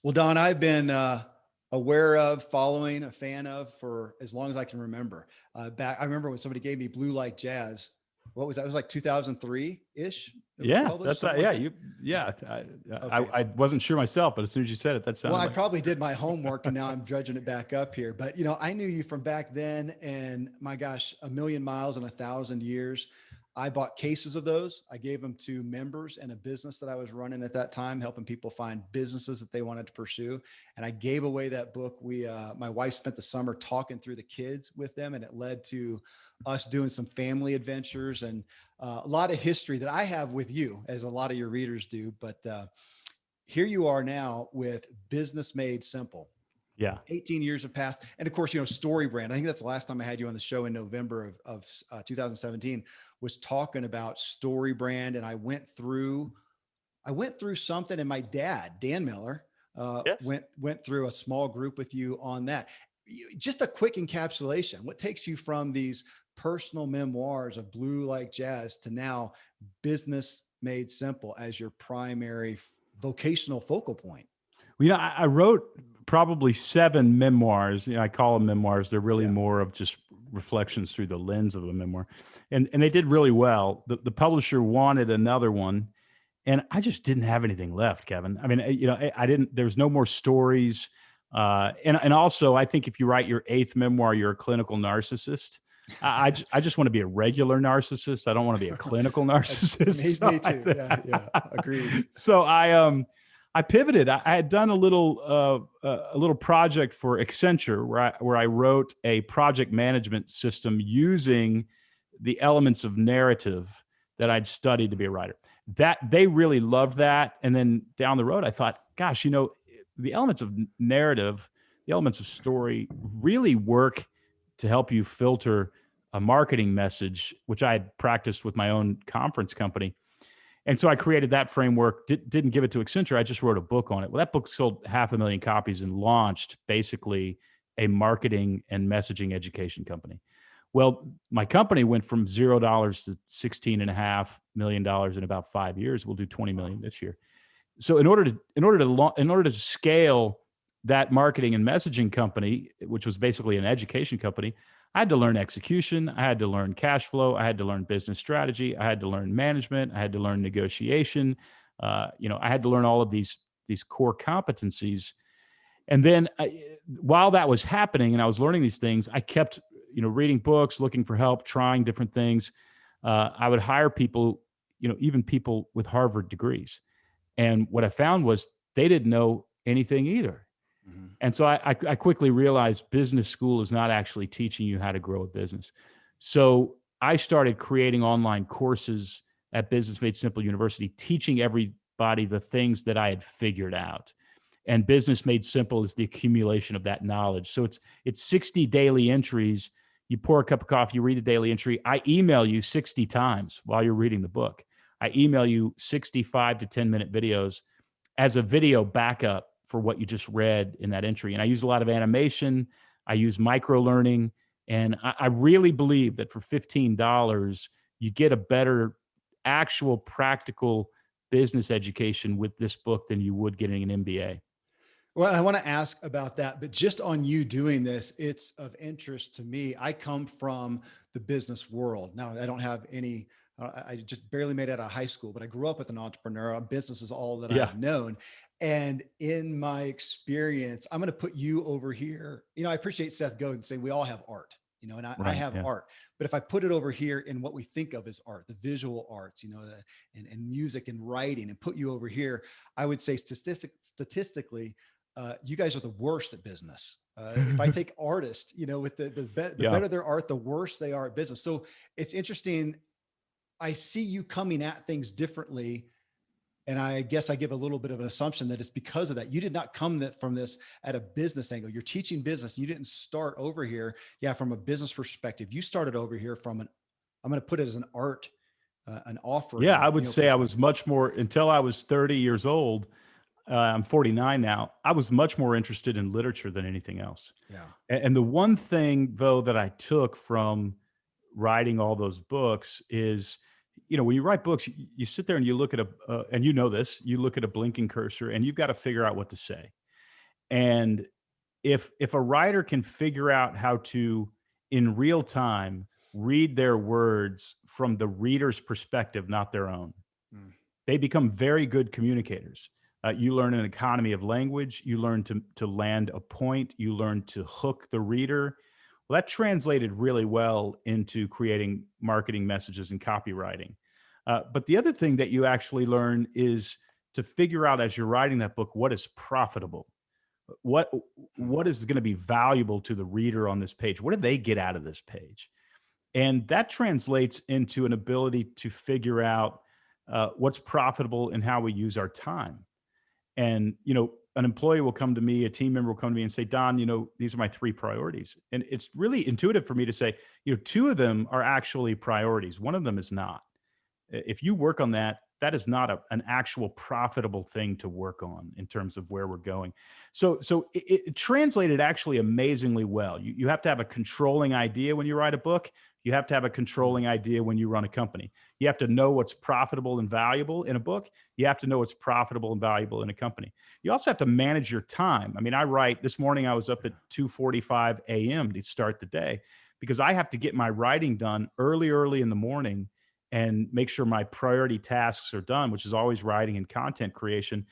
Well, Don, I've been aware of, following, a fan of for as long as I can remember. I remember when somebody gave me Blue Like Jazz. What was that? It was like 2003 ish. It was Yeah, published, that's something like yeah, that. you yeah. Okay. I wasn't sure myself, but as soon as you said it, that Well, sounded I like probably did my homework and now I'm dredging it back up here. But I knew you from back then, and my gosh, a million miles in 1,000 years. I bought cases of those. I gave them to members in a business that I was running at that time, helping people find businesses that they wanted to pursue. And I gave away that book. My wife spent the summer talking through the kids with them, and it led to us doing some family adventures and a lot of history that I have with you, as a lot of your readers do. But here you are now with Business Made Simple. yeah. 18 years have passed. And of course, Story Brand. I think that's the last time I had you on the show in November of 2017, was talking about Story Brand. And I went through something, and my dad, Dan Miller, Yes. went through a small group with you on that. Just a quick encapsulation. What takes you from these personal memoirs of Blue Like Jazz to now Business Made Simple as your primary vocational focal point? Well, I wrote probably 7 memoirs. I call them memoirs. They're really Yeah. more of just reflections through the lens of a memoir, and they did really well. The publisher wanted another one, and I just didn't have anything left, Kevin. I mean, I didn't. There's no more stories, and also I think if you write your 8th memoir, you're a clinical narcissist. I just want to be a regular narcissist. I don't want to be a clinical narcissist. Me too. Yeah. Yeah. Agreed. So I pivoted. I had done a little project for Accenture where I wrote a project management system using the elements of narrative that I'd studied to be a writer. That they really loved that. And then down the road, I thought, gosh, the elements of narrative, the elements of story really work to help you filter a marketing message, which I had practiced with my own conference company. And so I created that framework, didn't give it to Accenture. I just wrote a book on it. Well, that book sold 500,000 copies and launched basically a marketing and messaging education company. Well, my company went from $0 to $16.5 million in about 5 years. We'll do 20 million this year. So in order to scale that marketing and messaging company, which was basically an education company, I had to learn execution. I had to learn cash flow. I had to learn business strategy. I had to learn management. I had to learn negotiation. I had to learn all of these core competencies. And then while that was happening and I was learning these things, I kept reading books, looking for help, trying different things. I would hire people, even people with Harvard degrees. And what I found was they didn't know anything either. Mhm. And so I quickly realized business school is not actually teaching you how to grow a business. So I started creating online courses at Business Made Simple University, teaching everybody the things that I had figured out. And Business Made Simple is the accumulation of that knowledge. So it's 60 daily entries. You pour a cup of coffee, you read a daily entry. I email you 60 times while you're reading the book. I email you 65 to 10-minute videos as a video backup for what you just read in that entry. And I use a lot of animation. I use micro learning. And I really believe that for $15, you get a better actual practical business education with this book than you would getting an MBA. Well, I want to ask about that, but just on you doing this, it's of interest to me. I come from the business world. Now, I don't have any, I just barely made it out of high school, but I grew up with an entrepreneur. Business is all that Yeah. I've known. And in my experience, I'm going to put you over here. I appreciate Seth Godin saying we all have art, and I Right. have Yeah. art. But if I put it over here in what we think of as art, the visual arts, and music and writing, and put you over here, I would say statistically, you guys are the worst at business. If I take artists, with the Yeah. better their art, the worse they are at business. So it's interesting. I see you coming at things differently. And I guess I give a little bit of an assumption that it's because of that. You did not come from this at a business angle. You're teaching business. You didn't start over here. Yeah. From a business perspective, you started over here from I'm going to put it as an art, an Yeah. offering, I would say I was perspective. much more, until I was 30 years old. I'm 49 now. I was much more interested in literature than anything else. Yeah. And the one thing, though, that I took from writing all those books is, when you write books, you sit there and you look at and you know this, you look at a blinking cursor and you've got to figure out what to say. And if a writer can figure out how to, in real time, read their words from the reader's perspective, not their own, Mm. they become very good communicators. You learn an economy of language. You learn to land a point. You learn to hook the reader. Well, that translated really well into creating marketing messages and copywriting. But the other thing that you actually learn is to figure out as you're writing that book what is profitable, what Mm. what is going to be valuable to the reader on this page. What do they get out of this page? And that translates into an ability to figure out what's profitable and how we use our time. And, an employee will come to me, a team member will come to me and say, Don, these are my three priorities. And it's really intuitive for me to say, two of them are actually priorities. One of them is not. If you work on that, that is not an actual profitable thing to work on in terms of where we're going. So it translated actually amazingly well. You have to have a controlling idea when you write a book. You have to have a controlling idea when you run a company. You have to know what's profitable and valuable in a book. You have to know what's profitable and valuable in a company. You also have to manage your time. I mean, I write this morning, I was up at 2:45 a.m. to start the day because I have to get my writing done early in the morning and make sure my priority tasks are done, which is always writing and content creation.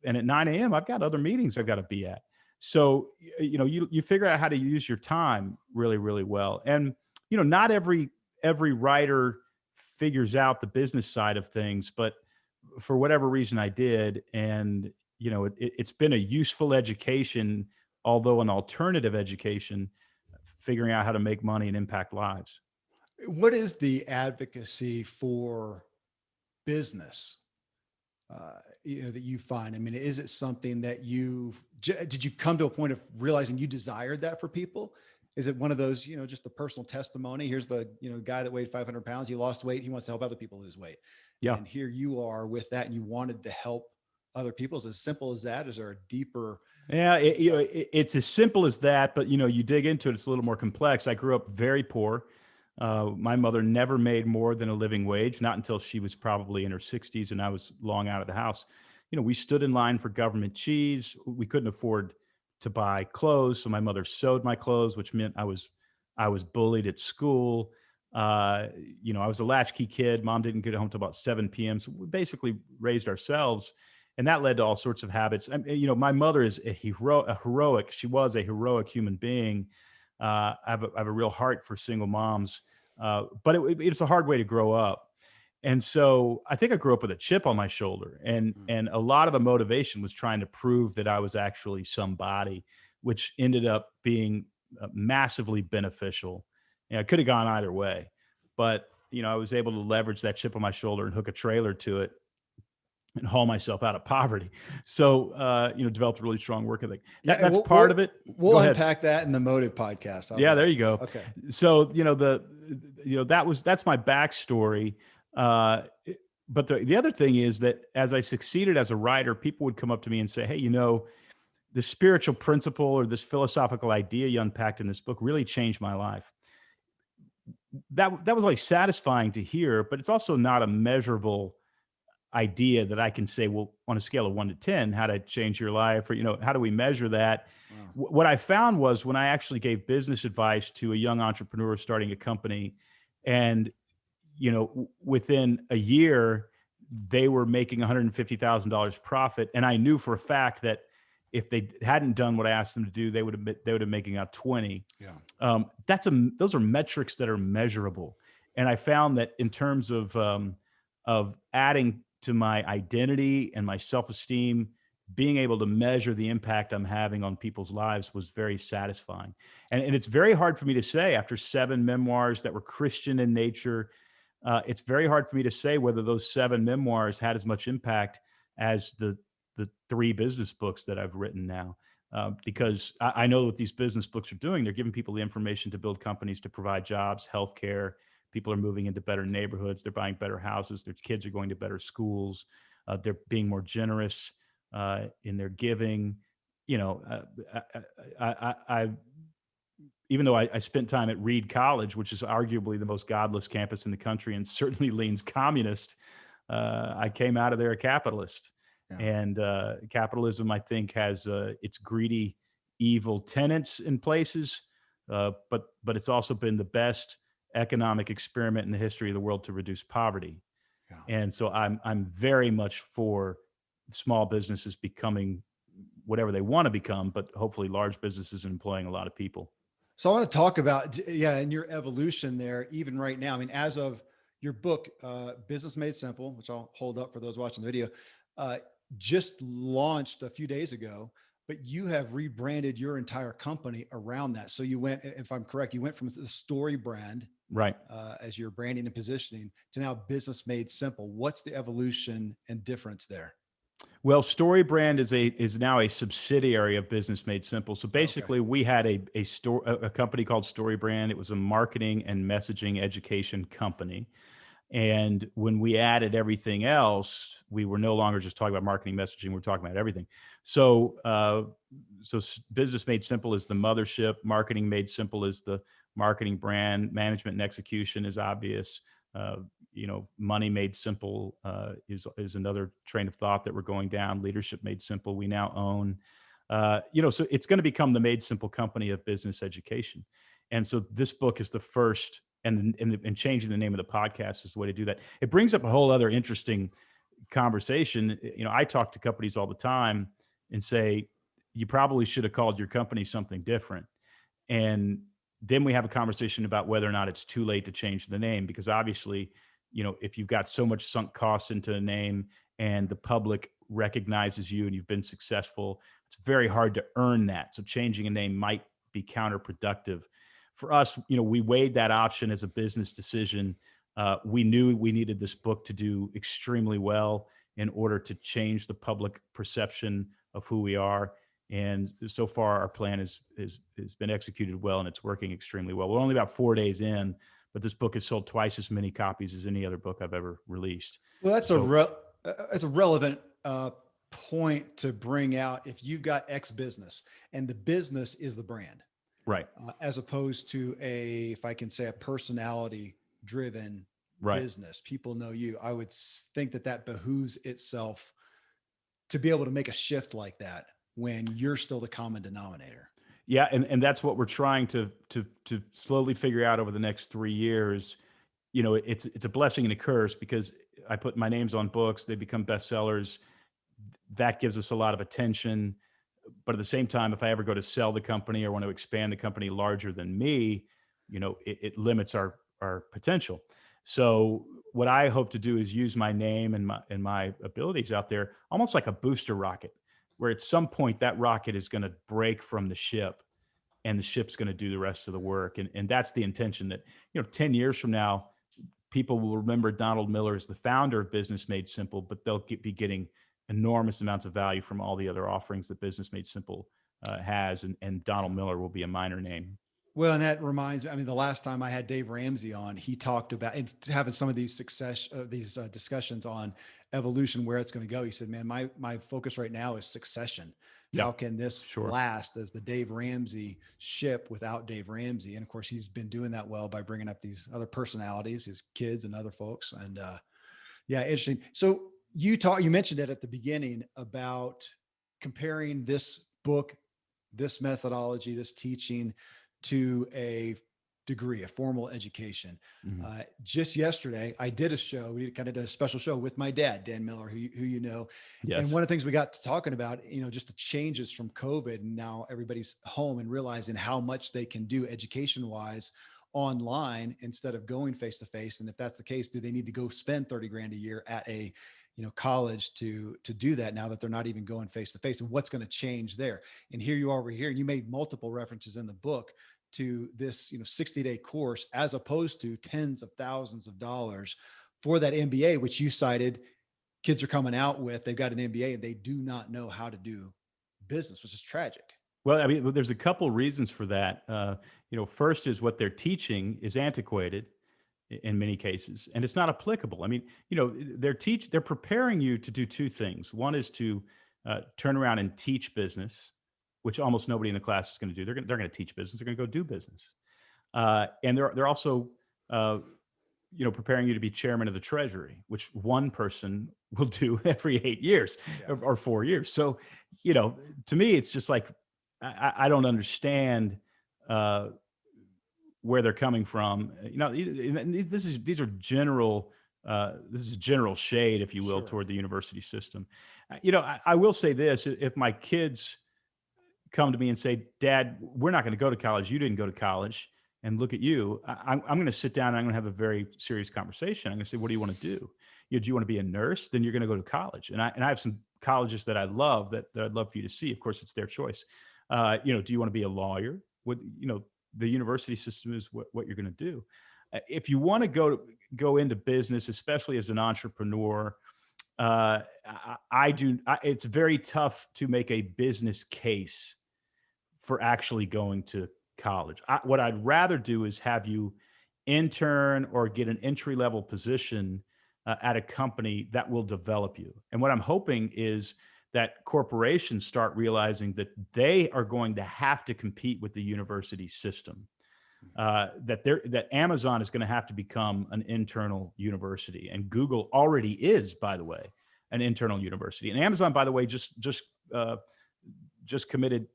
And at 9 a.m., I've got other meetings I've got to be at. So, you figure out how to use your time really, really well. And, not every writer figures out the business side of things, but for whatever reason I did. And, it's been a useful education, although an alternative education, figuring out how to make money and impact lives. What is the advocacy for business that you find? I mean, is it something that did you come to a point of realizing you desired that for people? Is it one of those, just the personal testimony? Here's the, guy that weighed 500 pounds, he lost weight. He wants to help other people lose weight. Yeah. And here you are with that and you wanted to help other people. Is it as simple as that? Is there a deeper? Yeah, it's as simple as that, but you dig into it, it's a little more complex. I grew up very poor. My mother never made more than a living wage, not until she was probably in her 60s and I was long out of the house. We stood in line for government cheese. We couldn't afford to buy clothes, so my mother sewed my clothes, which meant I was bullied at school. I was a latchkey kid. Mom didn't get home till about 7 p.m. So we basically raised ourselves. And that led to all sorts of habits. My mother is she was a heroic human being. I have a real heart for single moms, but it's a hard way to grow up. And so I think I grew up with a chip on my shoulder, and a lot of the motivation was trying to prove that I was actually somebody, which ended up being massively beneficial. I could have gone either way, but I was able to leverage that chip on my shoulder and hook a trailer to it and haul myself out of poverty. So, developed a really strong work ethic. That's part of it. We'll unpack that in the Motive podcast. There you go. Okay. So, that's my backstory. But the other thing is that as I succeeded as a writer, people would come up to me and say, hey, the spiritual principle or this philosophical idea you unpacked in this book really changed my life. That was like satisfying to hear, but it's also not a measurable idea that I can say, well, on a scale of 1 to 10, how to change your life, or, how do we measure that? Wow. What I found was when I actually gave business advice to a young entrepreneur starting a company, and, within a year, they were making $150,000 profit. And I knew for a fact that if they hadn't done what I asked them to do, they would have been making out 20. Yeah. Those are metrics that are measurable. And I found that in terms of adding to my identity and my self-esteem, being able to measure the impact I'm having on people's lives was very satisfying. And it's very hard for me to say after 7 memoirs that were Christian in nature. It's very hard for me to say whether those 7 memoirs had as much impact as the 3 business books that I've written now. Because I know what these business books are doing. They're giving people the information to build companies, to provide jobs, healthcare. People are moving into better neighborhoods. They're buying better houses. Their kids are going to better schools. They're being more generous in their giving. I even though I spent time at Reed College, which is arguably the most godless campus in the country and certainly leans communist, I came out of there a capitalist. Yeah. And capitalism, I think, has its greedy, evil tenets in places, but it's also been the best economic experiment in the history of the world to reduce poverty. Yeah. And so I'm very much for small businesses becoming whatever they want to become, but hopefully large businesses employing a lot of people. So I want to talk about, yeah, and your evolution there, even right now. I mean, as of your book, Business Made Simple, which I'll hold up for those watching the video, uh, just launched a few days ago, but you have rebranded your entire company around that. So you went, if I'm correct, you went from the story brand Right. as your branding and positioning to now Business Made Simple. What's the evolution and difference there? Well, Story Brand is now a subsidiary of Business Made Simple. So Okay. basically, we had a company called Story Brand. It was a marketing and messaging education company. And when we added everything else, we were no longer just talking about marketing messaging. We're talking about everything. So, Business Made Simple is the mothership. Marketing Made Simple is the marketing brand. Management and execution is obvious. Uh, Money Made Simple is another train of thought that we're going down. Leadership Made Simple, we now own. So it's going to become the Made Simple company of business education. And so this book is the first, and changing the name of the podcast is the way to do that. It brings up a whole other interesting conversation. I talk to companies all the time and say, you probably should have called your company something different. And then we have a conversation about whether or not it's too late to change the name, because obviously, if you've got so much sunk cost into a name and the public recognizes you and you've been successful, it's very hard to earn that. So changing a name might be counterproductive. For us, we weighed that option as a business decision. We knew we needed this book to do extremely well in order to change the public perception of who we are. And so far, our plan has been executed well, and it's working extremely well. We're only about 4 days in, but this book has sold twice as many copies as any other book I've ever released. Well, So, it's a relevant point to bring out. If you've got X business and the business is the brand, right, as opposed to if I can say, a personality driven right. business, people know you. I would think that behooves itself to be able to make a shift like that when you're still the common denominator. Yeah, and that's what we're trying to slowly figure out over the next 3 years. It's a blessing and a curse, because I put my names on books, they become bestsellers. That gives us a lot of attention. But at the same time, if I ever go to sell the company or want to expand the company larger than me, it limits our potential. So what I hope to do is use my name and my abilities out there, almost like a booster rocket, where at some point that rocket is going to break from the ship and the ship's going to do the rest of the work. And that's the intention, that, 10 years from now, people will remember Donald Miller as the founder of Business Made Simple, but they'll be getting enormous amounts of value from all the other offerings that Business Made Simple has. And Donald Miller will be a minor name. Well, and that reminds me, I mean, the last time I had Dave Ramsey on, he talked about, and having some of these discussions on evolution, where it's going to go. He said, man, my focus right now is succession. Yeah, How can this sure. last as the Dave Ramsey ship without Dave Ramsey? And of course, he's been doing that well by bringing up these other personalities, his kids and other folks. And yeah, interesting. So you mentioned it at the beginning about comparing this book, this methodology, this teaching to a degree, a formal education. Mhm. Just yesterday, I did a show. We kind of did a special show with my dad, Dan Miller, who you know. And Yes. one of the things we got to talking about, just the changes from COVID, and now everybody's home and realizing how much they can do education wise online instead of going face to face. And if that's the case, do they need to go spend 30 grand a year at a college to do that, now that they're not even going face to face? And what's going to change there? And here you are over here, and you made multiple references in the book to this 60-day course, as opposed to tens of thousands of dollars for that MBA, which you cited. Kids are coming out with, they've got an MBA and they do not know how to do business, which is tragic. Well, I mean, there's a couple reasons for that. First is what they're teaching is antiquated in many cases, and it's not applicable. I mean, they're preparing you to do two things. One is to turn around and teach business, which almost nobody in the class is going to do. They're going to teach business. They're going to go do business, and they're also preparing you to be chairman of the Treasury, which one person will do every 8 years or 4 years. So, to me, it's just like, I don't understand where they're coming from. These are general, this is general shade, if you will, Sure. toward the university system. I will say this: if my kids come to me and say, "Dad, we're not going to go to college. You didn't go to college, and look at you." I'm going to sit down and I'm going to have a very serious conversation. I'm going to say, "What do you want to do? Do you want to be a nurse? Then you're going to go to college." And I have some colleges that I love that I'd love for you to see. Of course, it's their choice. Do you want to be a lawyer? The university system is what you're going to do. If you want to go into business, especially as an entrepreneur, it's very tough to make a business case for actually going to college. What I'd rather do is have you intern or get an entry level position at a company that will develop you. And what I'm hoping is that corporations start realizing that they are going to have to compete with the university system. That Amazon is going to have to become an internal university, and Google already is, by the way, an internal university. And Amazon, by the way, just committed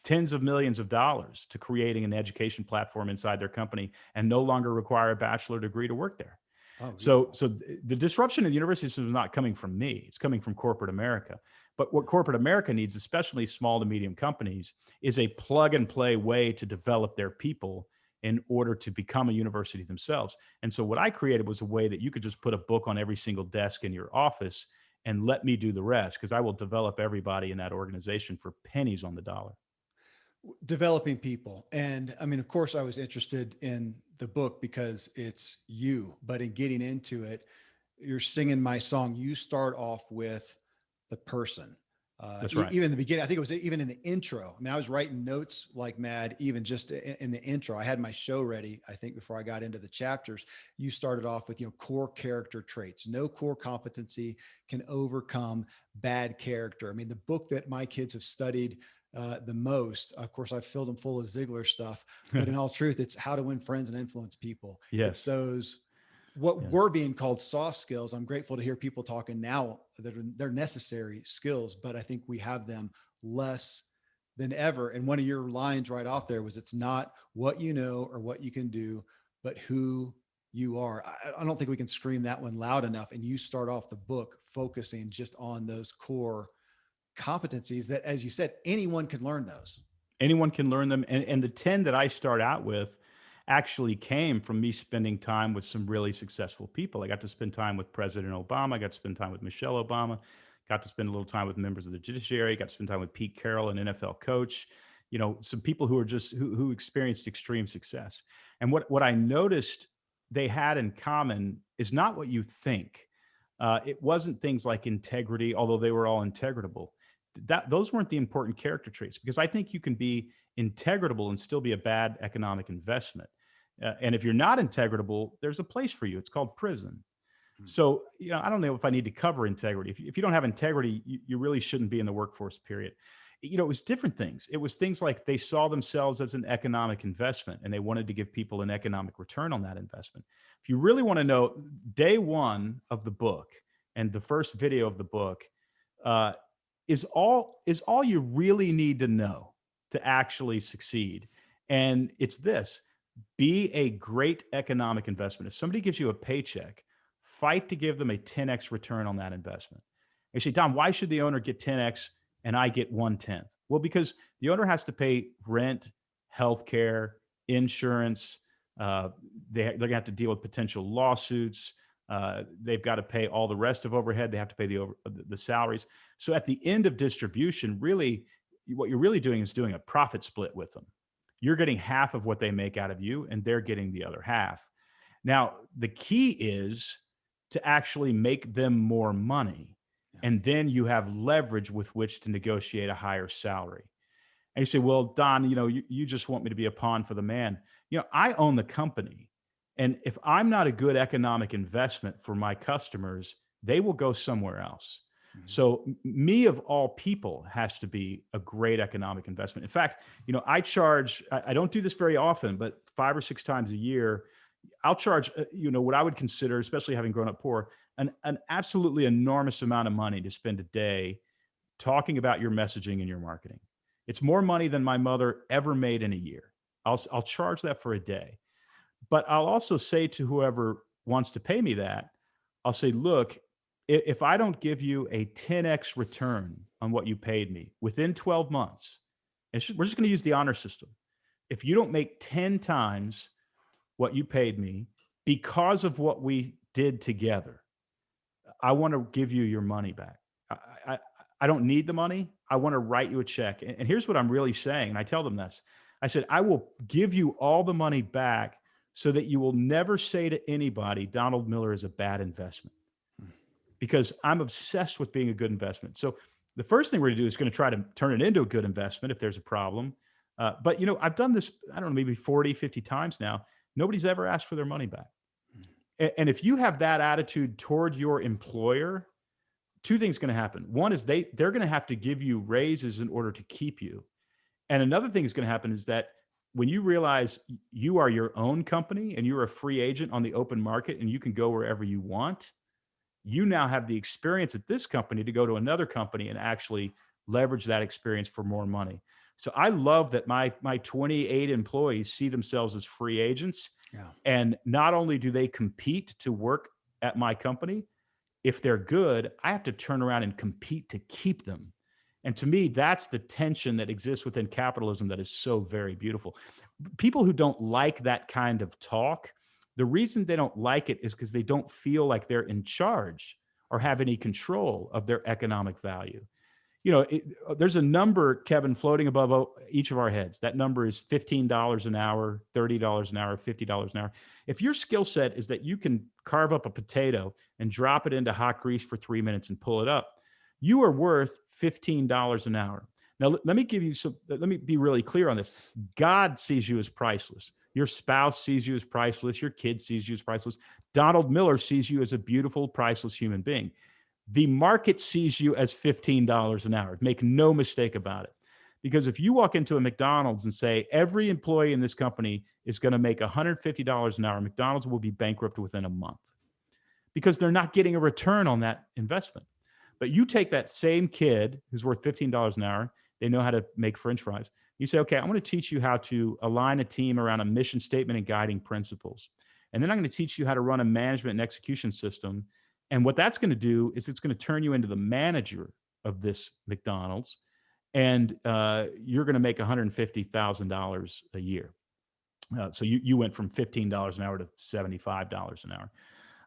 tens of millions of dollars to creating an education platform inside their company, and no longer require a bachelor degree to work there. Oh, so the disruption in the university system is not coming from me; it's coming from corporate America. But what corporate America needs, especially small to medium companies, is a plug and play way to develop their people in order to become a university themselves. And so what I created was a way that you could just put a book on every single desk in your office and let me do the rest, because I will develop everybody in that organization for pennies on the dollar. Developing people. And I mean, of course, I was interested in the book because it's you, but in getting into it, you're singing my song. You start off with the person. That's right. Even in the beginning, I think it was even in the intro. I mean, I was writing notes like mad, even just in the intro. I had my show ready, I think, before I got into the chapters. You started off with, core character traits. No core competency can overcome bad character. I mean, the book that my kids have studied the most, of course, I've filled them full of Ziglar stuff, but in all truth, it's How to Win Friends and Influence People. Yes. It's those what were being called soft skills. I'm grateful to hear people talking now that they're necessary skills, but I think we have them less than ever. And one of your lines right off there was, it's not what you know or what you can do, but who you are. I don't think we can scream that one loud enough. And you start off the book focusing just on those core competencies that, as you said, anyone can learn those. Anyone can learn them. And the 10 that I start out with actually came from me spending time with some really successful people. I got to spend time with President Obama. I got to spend time with Michelle Obama. Got to spend a little time with members of the judiciary. Got to spend time with Pete Carroll, an NFL coach. Some people who are just who experienced extreme success. And what I noticed they had in common is not what you think. It wasn't things like integrity, although they were all integratable. Those weren't the important character traits, because I think you can be integratable and still be a bad economic investment. And if you're not integratable, there's a place for you. It's called prison. So, I don't know if I need to cover integrity. If you don't have integrity, you really shouldn't be in the workforce, period. It was different things. It was things like they saw themselves as an economic investment, and they wanted to give people an economic return on that investment. If you really want to know, day one of the book and the first video of the book is all you really need to know to actually succeed. And it's this: be a great economic investment. If somebody gives you a paycheck, fight to give them a 10x return on that investment. You say, Don, why should the owner get 10x and I get 1/10? Well, because the owner has to pay rent, healthcare, insurance. They're going to have to deal with potential lawsuits. They've got to pay all the rest of overhead. They have to pay the salaries. So at the end of distribution, really, what you're really doing is doing a profit split with them. You're getting half of what they make out of you, and they're getting the other half. Now, the key is to actually make them more money. And then you have leverage with which to negotiate a higher salary. And you say, well, Don, you just want me to be a pawn for the man. I own the company. And if I'm not a good economic investment for my customers, they will go somewhere else. Mm-hmm. So me, of all people, has to be a great economic investment. In fact, I charge, I don't do this very often, but 5 or 6 times a year, I'll charge, what I would consider, especially having grown up poor, an absolutely enormous amount of money to spend a day talking about your messaging and your marketing. It's more money than my mother ever made in a year. I'll charge that for a day. But I'll also say to whoever wants to pay me that, I'll say, look, if I don't give you a 10x return on what you paid me within 12 months, we're just going to use the honor system. If you don't make 10 times what you paid me because of what we did together, I want to give you your money back. I, I, I don't need the money. I want to write you a check. And here's what I'm really saying. And I tell them this. I said, I will give you all the money back so that you will never say to anybody, Donald Miller is a bad investment, because I'm obsessed with being a good investment. So the first thing we're going to do is going to try to turn it into a good investment if there's a problem. But, I've done this, I don't know, maybe 40, 50 times now. Nobody's ever asked for their money back. And if you have that attitude toward your employer, two things going to happen. One is they're going to have to give you raises in order to keep you. And another thing that's going to happen is that when you realize you are your own company and you're a free agent on the open market and you can go wherever you want, you now have the experience at this company to go to another company and actually leverage that experience for more money. So I love that my 28 employees see themselves as free agents. Yeah. And not only do they compete to work at my company, if they're good, I have to turn around and compete to keep them. And to me, that's the tension that exists within capitalism that is so very beautiful. People who don't like that kind of talk, the reason they don't like it is because they don't feel like they're in charge or have any control of their economic value. There's a number, Kevin, floating above each of our heads. That number is $15 an hour, $30 an hour, $50 an hour. If your skill set is that you can carve up a potato and drop it into hot grease for 3 minutes and pull it up, you are worth $15 an hour. Now, let me be really clear on this. God sees you as priceless. Your spouse sees you as priceless. Your kid sees you as priceless. Donald Miller sees you as a beautiful, priceless human being. The market sees you as $15 an hour. Make no mistake about it. Because if you walk into a McDonald's and say, every employee in this company is going to make $150 an hour, McDonald's will be bankrupt within a month because they're not getting a return on that investment. But you take that same kid who's worth $15 an hour, they know how to make French fries. You say, okay, I'm going to teach you how to align a team around a mission statement and guiding principles. And then I'm going to teach you how to run a management and execution system. And what that's going to do is it's going to turn you into the manager of this McDonald's, and you're going to make $150,000 a year. So you went from $15 an hour to $75 an hour.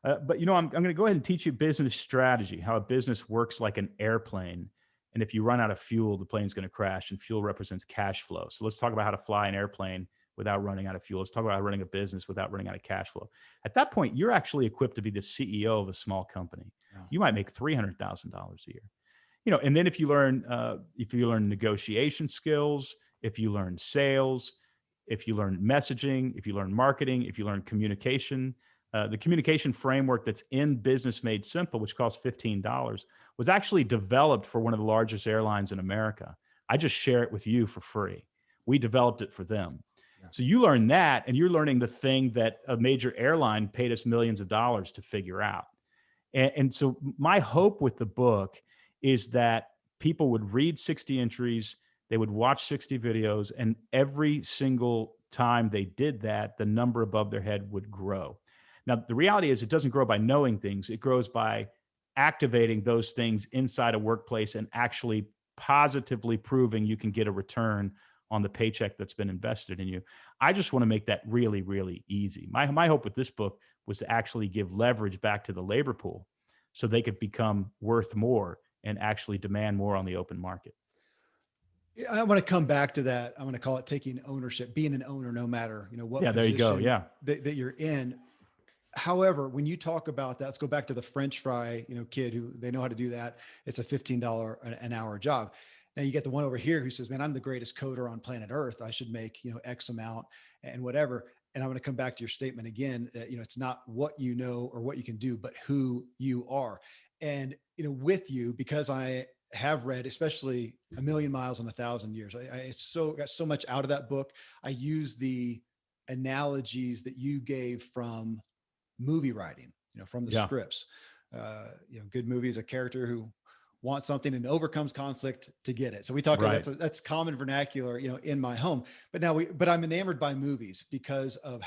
But I'm going to go ahead and teach you business strategy, how a business works like an airplane. And if you run out of fuel, the plane's going to crash, and fuel represents cash flow. So let's talk about how to fly an airplane without running out of fuel. Let's talk about running a business without running out of cash flow. At that point, you're actually equipped to be the CEO of a small company. Yeah. You might make $300,000 a year. And then if you learn negotiation skills, if you learn sales, if you learn messaging, if you learn marketing, if you learn communication, the communication framework that's in Business Made Simple, which costs $15, was actually developed for one of the largest airlines in America. I just share it with you for free. We developed it for them. So you learn that, and you're learning the thing that a major airline paid us millions of dollars to figure out. And so my hope with the book is that people would read 60 entries, they would watch 60 videos, and every single time they did that, the number above their head would grow. Now, the reality is it doesn't grow by knowing things. It grows by activating those things inside a workplace and actually positively proving you can get a return on the paycheck that's been invested in you. I just want to make that really, really easy. My hope with this book was to actually give leverage back to the labor pool so they could become worth more and actually demand more on the open market. I want to come back to that. I'm going to call it taking ownership, being an owner, no matter, what there you go. Yeah. that you're in. However, when you talk about that, let's go back to the French fry, kid who they know how to do that. It's a $15 an hour job. Now you get the one over here who says, man, I'm the greatest coder on planet Earth. I should make, X amount and whatever. And I'm going to come back to your statement again that, it's not what you know or what you can do, but who you are. And, with you, because I have read, especially A Million Miles in 1,000 Years, I got so much out of that book. I use the analogies that you gave from movie writing, from the Yeah. scripts. Good movie is a character who wants something and overcomes conflict to get it. So we talk about Right. that's common vernacular, in my home. But I'm enamored by movies because of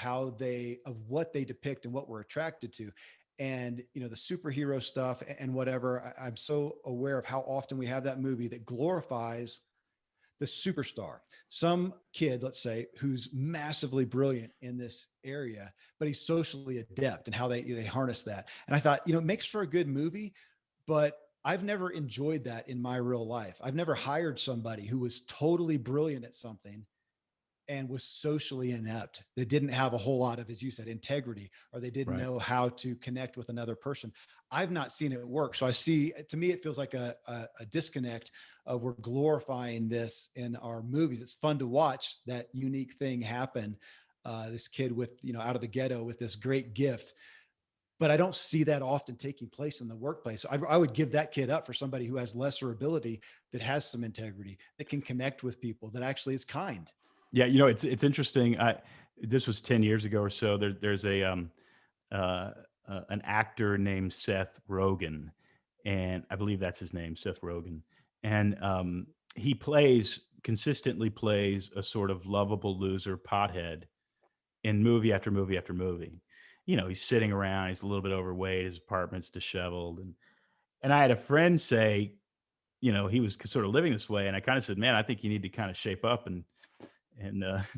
what they depict and what we're attracted to. And the superhero stuff and whatever. I'm so aware of how often we have that movie that glorifies the superstar, some kid, let's say, who's massively brilliant in this area, but he's socially adept and how they harness that. And I thought, it makes for a good movie, but I've never enjoyed that in my real life. I've never hired somebody who was totally brilliant at something and was socially inept. They didn't have a whole lot of, as you said, integrity, or they didn't Right. know how to connect with another person. I've not seen it work. So to me, it feels like a disconnect of we're glorifying this in our movies. It's fun to watch that unique thing happen. This kid with, out of the ghetto with this great gift, but I don't see that often taking place in the workplace. I would give that kid up for somebody who has lesser ability, that has some integrity, that can connect with people, that actually is kind. Yeah, it's interesting. This was 10 years ago or so. There's uh, an actor named Seth Rogen, and I believe that's his name, Seth Rogen. And he consistently plays a sort of lovable loser pothead in movie after movie after movie. He's sitting around, he's a little bit overweight, his apartment's disheveled, and I had a friend say, he was sort of living this way, and I kind of said, man, I think you need to kind of shape up and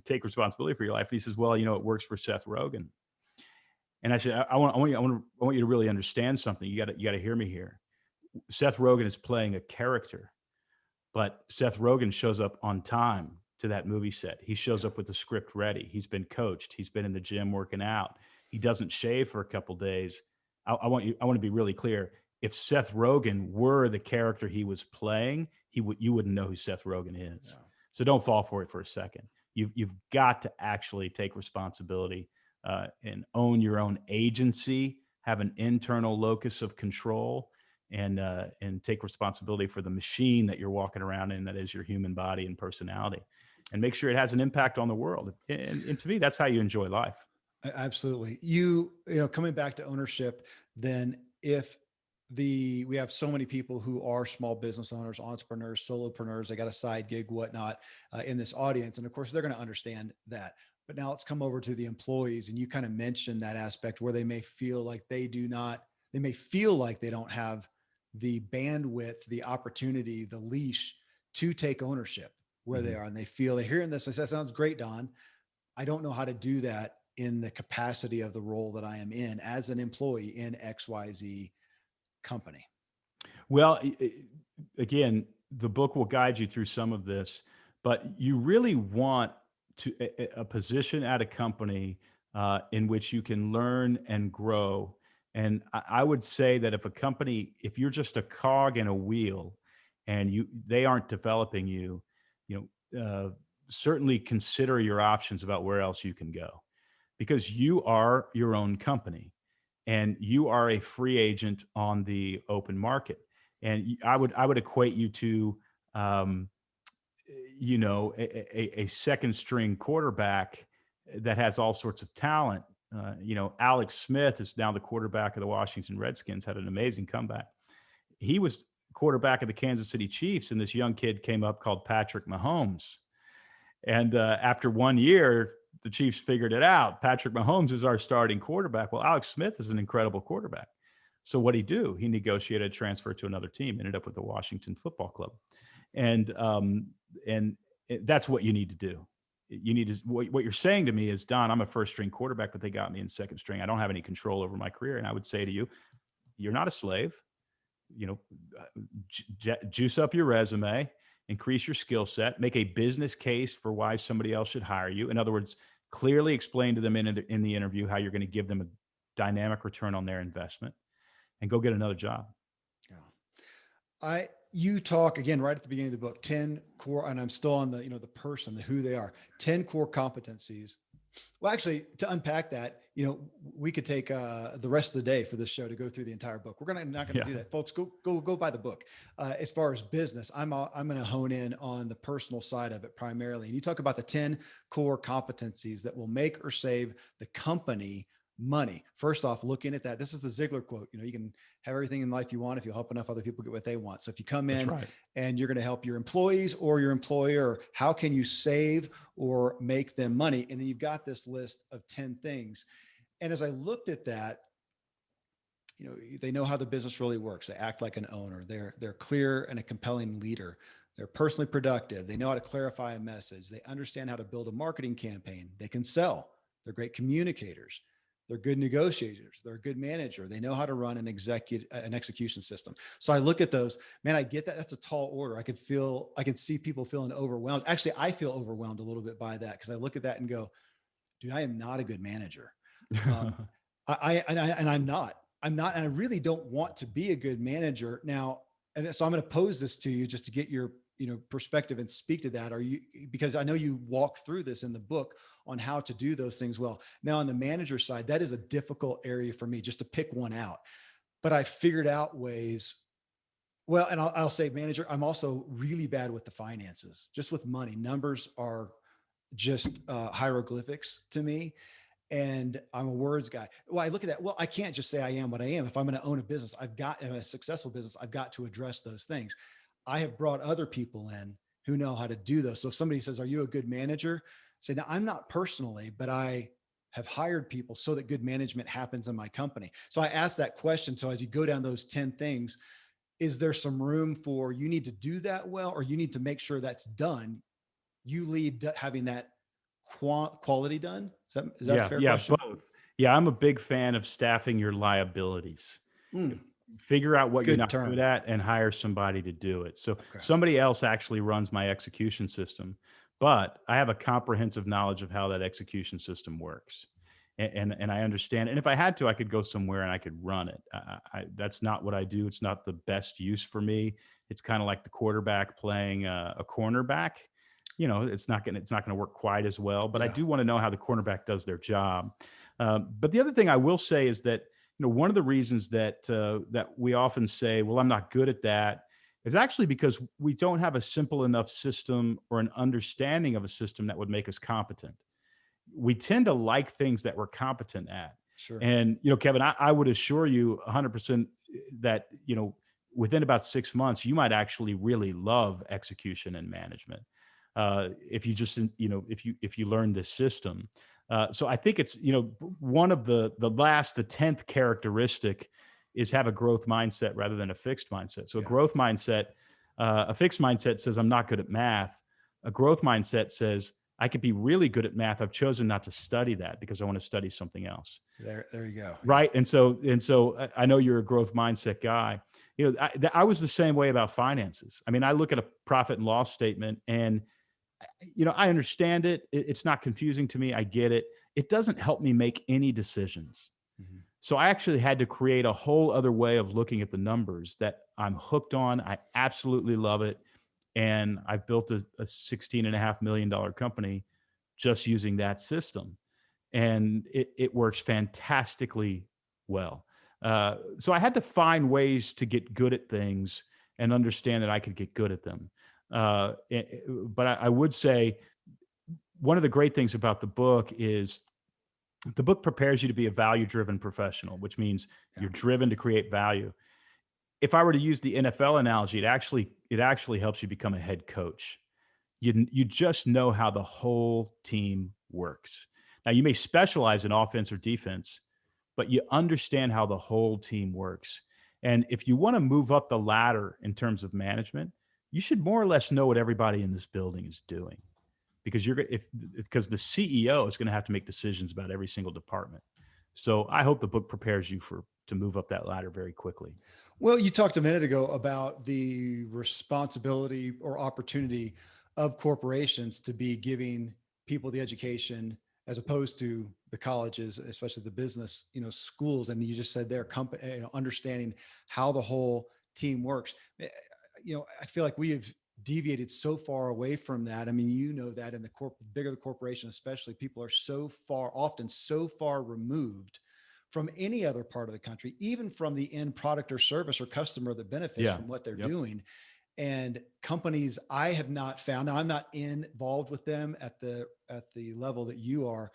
take responsibility for your life. And he says, well, it works for Seth Rogen. And I said, I want you to really understand something. You got to hear me here. Seth Rogen is playing a character, but Seth Rogen shows up on time to that movie set. He shows up with the script ready. He's been coached. He's been in the gym working out. He doesn't shave for a couple days. I want to be really clear. If Seth Rogen were the character he was playing, you wouldn't know who Seth Rogen is. Yeah. So don't fall for it for a second. You've got to actually take responsibility and own your own agency, have an internal locus of control, and take responsibility for the machine that you're walking around in, that is your human body and personality, and make sure it has an impact on the world. And to me, that's how you enjoy life. Absolutely. Coming back to ownership, then if we have so many people who are small business owners, entrepreneurs, solopreneurs, they got a side gig, whatnot, in this audience. And of course they're going to understand that, but now let's come over to the employees. And you kind of mentioned that aspect where they may feel like they don't have the bandwidth, the opportunity, the leash to take ownership where they are. And they're hearing this. They say, that sounds great, Don. I don't know how to do that in the capacity of the role that I am in as an employee in XYZ company. Well, again, the book will guide you through some of this, but you really want a position at a company in which you can learn and grow. And I would say that if you're just a cog in a wheel and they aren't developing you, certainly consider your options about where else you can go, because you are your own company and you are a free agent on the open market. And I would equate you to, a second string quarterback that has all sorts of talent. Alex Smith is now the quarterback of the Washington Redskins, had an amazing comeback. He was quarterback of the Kansas City Chiefs, and this young kid came up called Patrick Mahomes. And after 1 year, the Chiefs figured it out. Patrick Mahomes is our starting quarterback. Well, Alex Smith is an incredible quarterback. So what'd he do? He negotiated a transfer to another team, ended up with the Washington Football Club. And that's what you need to do. You need to, what you're saying to me is, Don, I'm a first string quarterback, but they got me in second string. I don't have any control over my career. And I would say to you, you're not a slave. Juice up your resume, increase your skill set, make a business case for why somebody else should hire you. In other words, clearly explain to them in the interview how you're going to give them a dynamic return on their investment, and go get another job. Yeah. You talk again right at the beginning of the book, 10 core, and I'm still on the person, who they are, 10 core competencies Well, actually, to unpack that, we could take the rest of the day for this show to go through the entire book. We're not going to Yeah. do that, folks. Go buy the book. As far as business, I'm going to hone in on the personal side of it primarily. And you talk about the 10 core competencies that will make or save the company money. First off, looking at that, this is the Ziglar quote. You can have everything in life you want if you help enough other people get what they want. So if you come That's in right. and you're going to help your employees or your employer, how can you save or make them money? And then you've got this list of 10 things. And as I looked at that, they know how the business really works. They act like an owner. They're clear and a compelling leader. They're personally productive. They know how to clarify a message. They understand how to build a marketing campaign. They can sell. They're great communicators. They're good negotiators. They're a good manager. They know how to run an execution system. So I look at those, man, I get that. That's a tall order. I can see people feeling overwhelmed. Actually, I feel overwhelmed a little bit by that because I look at that and go, dude, I am not a good manager. Um, I'm not. And I really don't want to be a good manager now. And so I'm going to pose this to you just to get your perspective and speak to that. Because I know you walk through this in the book on how to do those things well. Now on the manager side, that is a difficult area for me just to pick one out. But I figured out ways. Well, and I'll say manager, I'm also really bad with the finances, just with money. Numbers are just hieroglyphics to me. And I'm a words guy. Well, I look at that. Well, I can't just say I am what I am. If I'm going to own a business, in a successful business, I've got to address those things. I have brought other people in who know how to do those. So if somebody says, are you a good manager? Say, now I'm not personally, but I have hired people so that good management happens in my company. So I asked that question. So as you go down those 10 things, is there some room for you need to do that well, or you need to make sure that's done? You lead having that quality done. Is that a Yeah, fair yeah, question? both. Yeah, I'm a big fan of staffing your liabilities. Mm, Figure out what you're good not good term. at and hire somebody to do it. So Okay. somebody else actually runs my execution system, but I have a comprehensive knowledge of how that execution system works. And I understand. And if I had to, I could go somewhere and I could run it. That's not what I do. It's not the best use for me. It's kind of like the quarterback playing a cornerback. It's not going to work quite as well. But I Yeah. do want to know how the cornerback does their job. But the other thing I will say is that one of the reasons that we often say, "Well, I'm not good at that," is actually because we don't have a simple enough system or an understanding of a system that would make us competent. We tend to like things that we're competent at. Sure. And, Kevin, I would assure you 100% that, within about 6 months, you might actually really love execution and management. If you just, if you learn this system. So I think it's, one of the 10th characteristic is have a growth mindset rather than a fixed mindset. So a Yeah. growth mindset, a fixed mindset says, I'm not good at math. A growth mindset says, I could be really good at math. I've chosen not to study that because I want to study something else. There you go. Yeah. Right. And so I know you're a growth mindset guy. I was the same way about finances. I mean, I look at a profit and loss statement and, I understand it. It's not confusing to me. I get it. It doesn't help me make any decisions. Mhm. So I actually had to create a whole other way of looking at the numbers that I'm hooked on. I absolutely love it. And I've built a $16.5 million company just using that system. And it works fantastically well. So I had to find ways to get good at things and understand that I could get good at them. But I would say one of the great things about the book is the book prepares you to be a value-driven professional, which means Yeah. you're driven to create value. If I were to use the NFL analogy, it actually helps you become a head coach. You just know how the whole team works. Now you may specialize in offense or defense, but you understand how the whole team works. And if you want to move up the ladder in terms of management, you should more or less know what everybody in this building is doing because because the CEO is going to have to make decisions about every single department. So I hope the book prepares you to move up that ladder very quickly. Well, you talked a minute ago about the responsibility or opportunity of corporations to be giving people the education as opposed to the colleges, especially the business, schools. And you just said their company, understanding how the whole team works. I feel like we have deviated so far away from that. I mean, you know that in the bigger the corporation, especially, people are often so far removed from any other part of the country, even from the end product or service or customer that benefits Yeah. from what they're Yep. doing. And companies I have not found, now I'm not involved with them at the level that you are,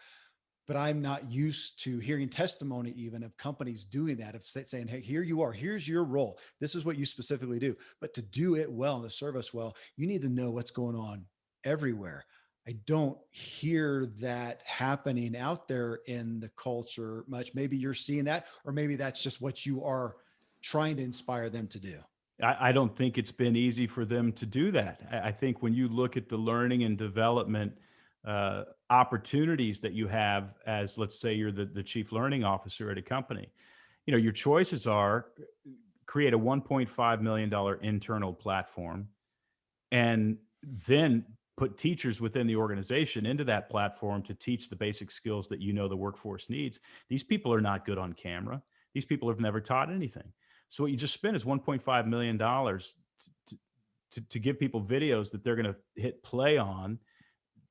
but I'm not used to hearing testimony even of companies doing that, of saying, hey, here you are, here's your role. This is what you specifically do. But to do it well and to serve us well, you need to know what's going on everywhere. I don't hear that happening out there in the culture much. Maybe you're seeing that, or maybe that's just what you are trying to inspire them to do. I don't think it's been easy for them to do that. I think when you look at the learning and development opportunities that you have as, let's say, you're the chief learning officer at a company, your choices are create a $1.5 million internal platform and then put teachers within the organization into that platform to teach the basic skills that the workforce needs. These people are not good on camera. These people have never taught anything. So what you just spent is $1.5 million to give people videos that they're going to hit play on,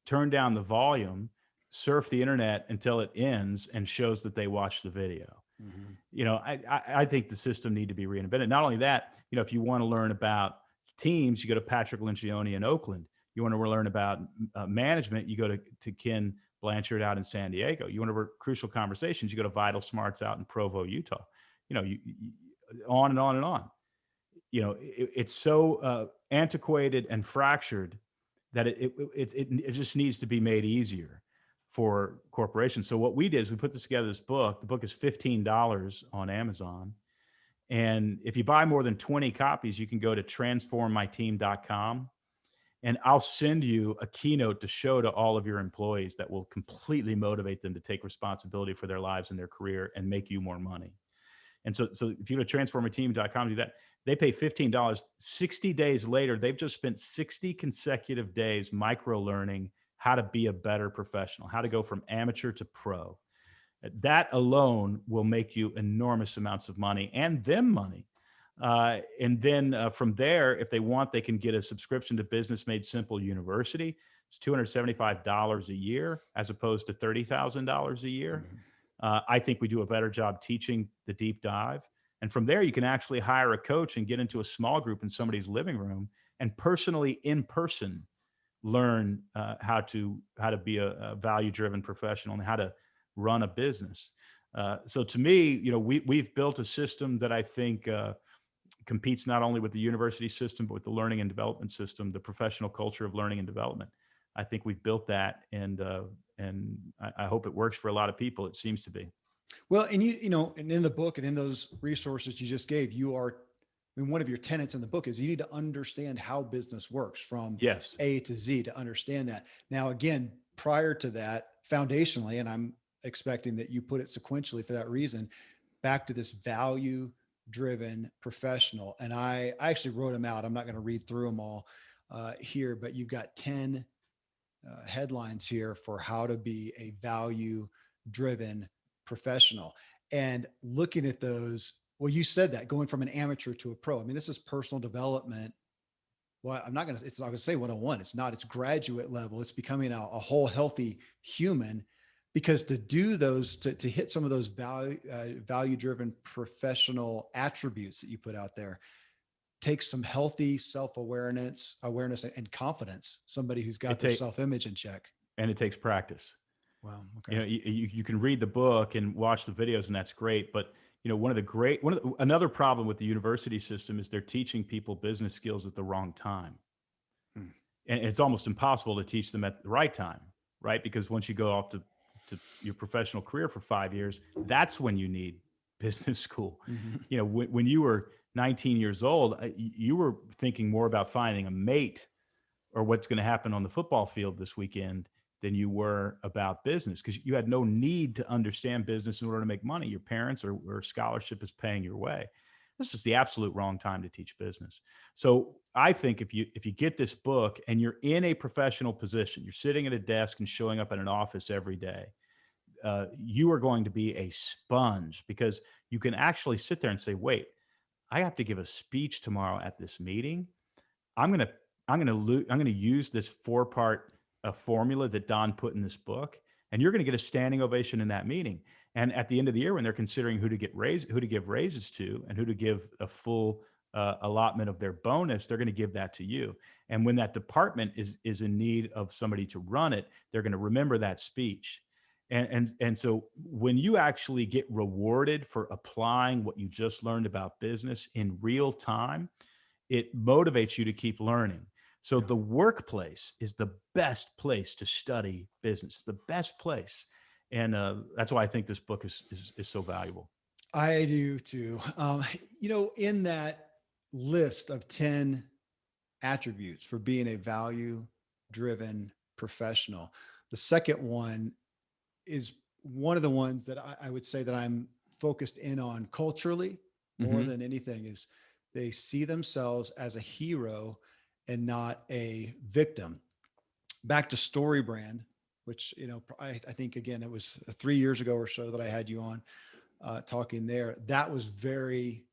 turn down the volume, surf the internet until it ends and shows that they watched the video. Mm-hmm. I think the system need to be reinvented. Not only that, if you want to learn about teams, you go to Patrick Lencioni in Oakland. You want to learn about management, you go to Ken Blanchard out in San Diego. You want to work crucial conversations, you go to Vital Smarts out in Provo, Utah. You on and on and on. It's so antiquated and fractured that it just needs to be made easier for corporations. So what we did is we put this together, this book. The book is $15 on Amazon. And if you buy more than 20 copies, you can go to transformmyteam.com. And I'll send you a keynote to show to all of your employees that will completely motivate them to take responsibility for their lives and their career and make you more money. And so if you go to transformmyteam.com, do that. They pay $15. 60 days later, they've just spent 60 consecutive days micro-learning how to be a better professional, how to go from amateur to pro. That alone will make you enormous amounts of money and them money. And then from there, if they want, they can get a subscription to Business Made Simple University. It's $275 a year as opposed to $30,000 a year. Mm-hmm. I think we do a better job teaching the deep dive. And from there, you can actually hire a coach and get into a small group in somebody's living room and personally in person learn how to be a value-driven professional and how to run a business. So to me, we've built a system that I think competes not only with the university system, but with the learning and development system, the professional culture of learning and development. I think we've built that, and I hope it works for a lot of people. It seems to be. Well, and and in the book and in those resources you just gave, one of your tenets in the book is you need to understand how business works from Yes. A to Z to understand that. Now, again, prior to that, foundationally, and I'm expecting that you put it sequentially for that reason, back to this value driven professional. And I actually wrote them out. I'm not going to read through them all here, but you've got 10 headlines here for how to be a value driven professional. And looking at those, well, you said that going from an amateur to a pro. I mean, this is personal development. Well, I'm not going to say 101. It's not, it's graduate level. It's becoming a whole healthy human, because to do those, to hit some of those value driven professional attributes that you put out there, takes some healthy awareness and confidence. Somebody who's got their self-image in check. And it takes practice. Wow. Okay. You can read the book and watch the videos, and that's great. But another problem with the university system is they're teaching people business skills at the wrong time. And it's almost impossible to teach them at the right time, right? Because once you go off to your professional career for 5 years, that's when you need business school. Mm-hmm. When you were 19 years old, you were thinking more about finding a mate or what's going to happen on the football field this weekend than you were about business, because you had no need to understand business in order to make money. Your parents or scholarship is paying your way. This is the absolute wrong time to teach business. So I think if you get this book and you're in a professional position, you're sitting at a desk and showing up in an office every day, you are going to be a sponge, because you can actually sit there and say, wait, I have to give a speech tomorrow at this meeting. I'm going to I'm going to use this 4-part formula that Don put in this book, and you're going to get a standing ovation in that meeting. And at the end of the year, when they're considering who to give raises to, and who to give a full allotment of their bonus, they're going to give that to you. And when that department is in need of somebody to run it, they're going to remember that speech. And so when you actually get rewarded for applying what you just learned about business in real time, it motivates you to keep learning. So the workplace is the best place to study business, the best place. And that's why I think this book is so valuable. I do too. In that list of 10 attributes for being a value-driven professional, the second one is one of the ones that I would say that I'm focused in on culturally more than anything, is they see themselves as a hero and not a victim. Back to Story Brand, which, I think, again, it was 3 years ago or so that I had you on talking there. That was very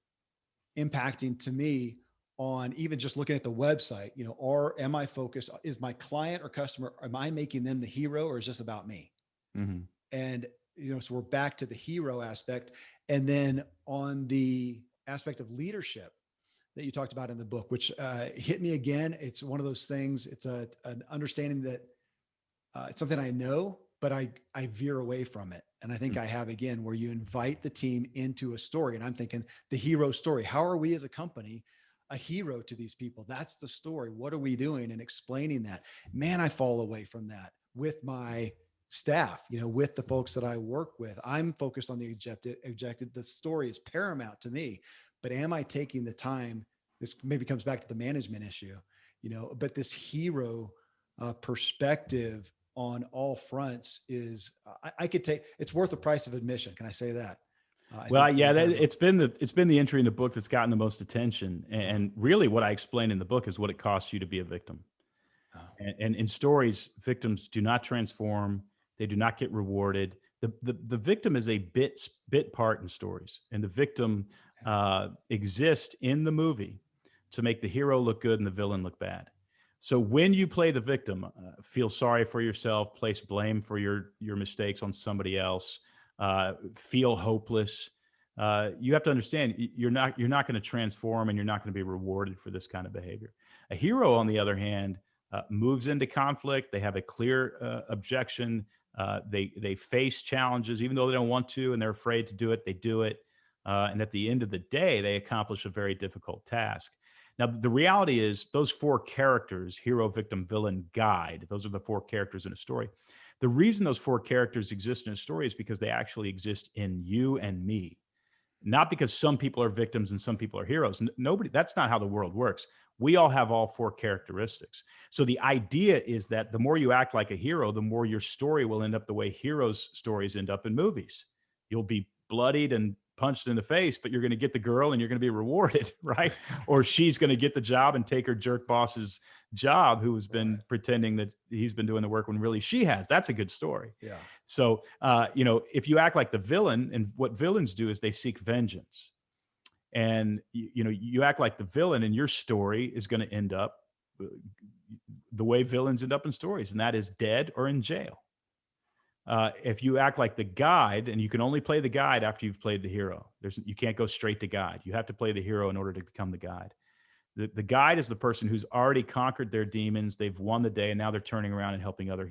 impacting to me on even just looking at the website, or am I focused, is my client or customer, am I making them the hero, or is this about me? Mm-hmm. And, so we're back to the hero aspect. And then on the aspect of leadership that you talked about in the book, which hit me again. It's one of those things. It's an understanding that it's something I know, but I veer away from it. And I think I have, again, where you invite the team into a story. And I'm thinking the hero story. How are we as a company a hero to these people? That's the story. What are we doing? And explaining that. Man, I fall away from that with my staff, with the folks that I work with. I'm focused on the objective. The story is paramount to me, but am I taking the time? This maybe comes back to the management issue, but this hero perspective on all fronts is, I could take, it's worth the price of admission. Can I say that? Well, yeah, it's been the entry in the book that's gotten the most attention. And really what I explain in the book is what it costs you to be a victim. And in stories, victims do not transform. They do not get rewarded. The victim is a bit part in stories, and the victim exists in the movie to make the hero look good and the villain look bad. So when you play the victim, feel sorry for yourself, place blame for your mistakes on somebody else, feel hopeless. You have to understand you're not going to transform, and you're not going to be rewarded for this kind of behavior. A hero, on the other hand, moves into conflict. They have a clear objection. They face challenges, even though they don't want to, and they're afraid to do it. They do it, and at the end of the day, they accomplish a very difficult task. Now, the reality is those 4 characters, hero, victim, villain, guide, those are the 4 characters in a story. The reason those 4 characters exist in a story is because they actually exist in you and me, not because some people are victims and some people are heroes. That's not how the world works. We all have all 4 characteristics. So the idea is that the more you act like a hero, the more your story will end up the way heroes' stories end up in movies. You'll be bloodied and punched in the face, but you're going to get the girl and you're going to be rewarded, right? Or she's going to get the job and take her jerk boss's job, who has been pretending that he's been doing the work when really she has. That's a good story. Yeah. So, if you act like the villain, and what villains do is they seek vengeance, and you act like the villain, and your story is going to end up the way villains end up in stories, and that is dead or in jail. If you act like the guide, and you can only play the guide after you've played the hero, you can't go straight to guide. You have to play the hero in order to become the guide. The guide is the person who's already conquered their demons. They've won the day, and now they're turning around and helping other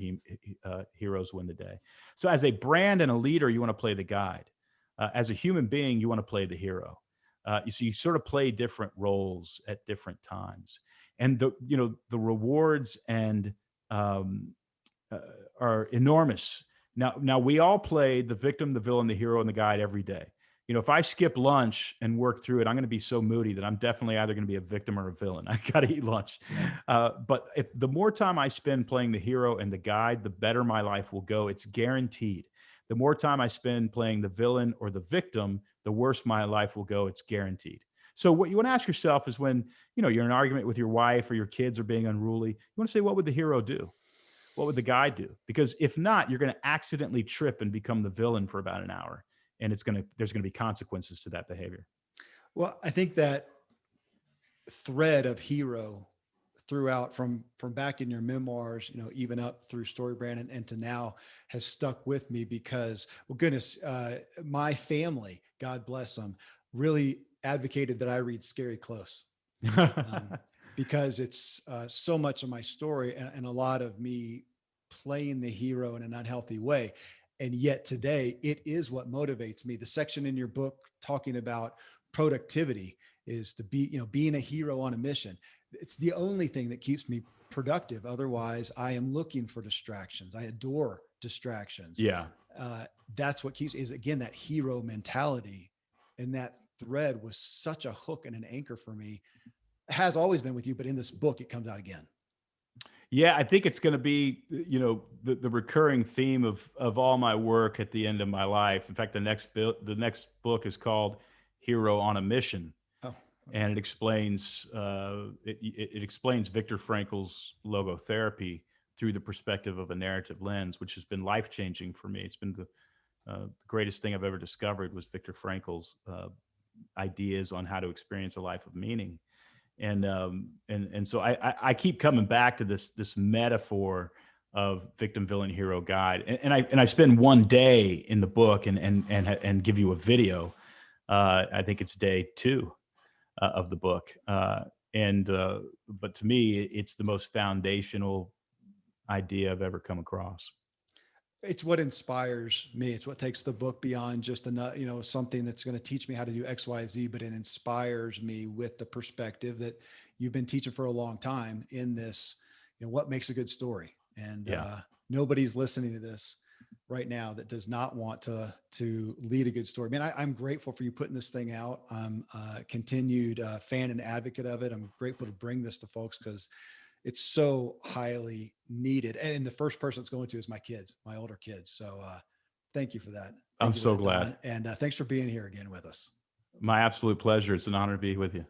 heroes win the day. So as a brand and a leader, you want to play the guide. As a human being, you want to play the hero. You sort of play different roles at different times. And the rewards and are enormous. Now we all play the victim, the villain, the hero, and the guide every day. If I skip lunch and work through it, I'm going to be so moody that I'm definitely either going to be a victim or a villain. I got to eat lunch. But if the more time I spend playing the hero and the guide, the better my life will go. It's guaranteed. The more time I spend playing the villain or the victim, the worse my life will go. It's guaranteed. So what you want to ask yourself is when, you're in an argument with your wife or your kids are being unruly, you want to say, what would the hero do? What would the guide do? Because if not, you're going to accidentally trip and become the villain for about an hour. And there's going to be consequences to that behavior. Well, I think that thread of hero throughout from back in your memoirs, even up through StoryBrand and to now has stuck with me because, well, goodness, my family, God bless them, really advocated that I read Scary Close. Um, because it's so much of my story and a lot of me playing the hero in an unhealthy way. And yet today, it is what motivates me. The section in your book talking about productivity is to be, being a hero on a mission. It's the only thing that keeps me productive. Otherwise, I am looking for distractions. I adore distractions. Yeah. That's what keeps is again that hero mentality, and that thread was such a hook and an anchor for me. Has always been with you, but in this book, it comes out again. Yeah, I think it's going to be, the recurring theme of all my work at the end of my life. In fact, the next book is called Hero on a Mission, Oh, okay. and it explains it explains Viktor Frankl's logotherapy through the perspective of a narrative lens, which has been life changing for me. It's been the greatest thing I've ever discovered was Viktor Frankl's ideas on how to experience a life of meaning. And so I keep coming back to this metaphor of victim, villain, hero, guide, and I spend one day in the book and give you a video. I think it's day 2 of the book, but to me, it's the most foundational idea I've ever come across. It's what inspires me. It's what takes the book beyond just something that's going to teach me how to do X, Y, Z, but it inspires me with the perspective that you've been teaching for a long time in this, what makes a good story. And Yeah. Nobody's listening to this right now that does not want to lead a good story. Man, I'm grateful for you putting this thing out. I'm a continued fan and advocate of it. I'm grateful to bring this to folks because it's so highly needed. And the first person it's going to is my kids, my older kids. So thank you for that. I'm Thank you for so that, glad. Don. And thanks for being here again with us. My absolute pleasure. It's an honor to be with you.